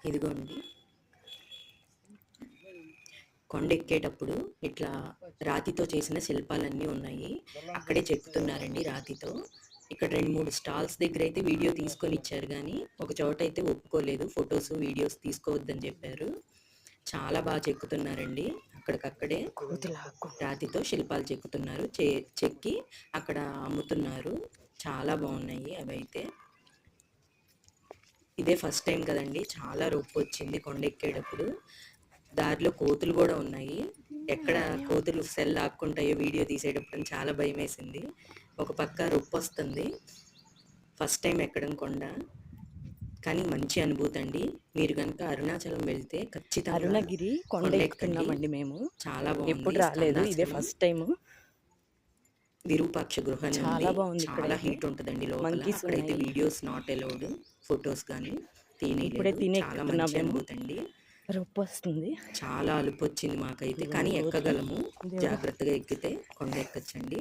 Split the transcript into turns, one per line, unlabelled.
ఇదిగోండి, కొండ ఎక్కేటప్పుడు ఇట్లా రాతితో చేసిన శిల్పాలన్నీ ఉన్నాయి. అక్కడే చెక్కుతున్నారండి రాతితో. ఇక్కడ 2-3 స్టాల్స్ దగ్గర అయితే వీడియో తీసుకొని ఇచ్చారు, కానీ ఒక చోట అయితే ఒప్పుకోలేదు, ఫొటోస్ వీడియోస్ తీసుకోవద్దని చెప్పారు. చాలా బాగా చెక్కుతున్నారండి. అక్కడికక్కడే రాతితో శిల్పాలు చెక్కుతున్నారు, చెక్కి అక్కడ అమ్ముతున్నారు. చాలా బాగున్నాయి అవైతే. ఇదే ఫస్ట్ టైం కదండి, చాలా రొప్పు వచ్చింది కొండ ఎక్కేటప్పుడు. దారిలో కోతులు కూడా ఉన్నాయి. ఎక్కడ కోతులు సెల్ ఆక్కుంటాయో వీడియో తీసేటప్పుడు చాలా భయం వేసింది. ఒక పక్క రొప్పు వస్తుంది. ఫస్ట్ టైం ఎక్కడం కొండ, కానీ మంచి అనుభూతి అండి. మీరు కనుక అరుణాచలం వెళ్తే ఖచ్చితంగా
అరుణగిరి కొండ ఎక్కుతున్నామండి మేము.
చాలా బాగుంది.
ఎప్పుడు రాలేదు, ఇదే ఫస్ట్ టైం.
విరూపాక్ష గృహ
చాలా బాగుంది.
చాలా హీట్ ఉంటుందండి లోపల. అక్కడైతే వీడియోస్ నాట్ అలౌడ్, ఫొటోస్ కానీ
ఇప్పుడే తినే
చాలా మంచి అనుభూతి అండి.
రొప్పు వస్తుంది,
చాలా అలుపు వచ్చింది మాకైతే, కానీ ఎక్కగలము. జాగ్రత్తగా ఎక్కితే కొండ ఎక్కచ్చండి.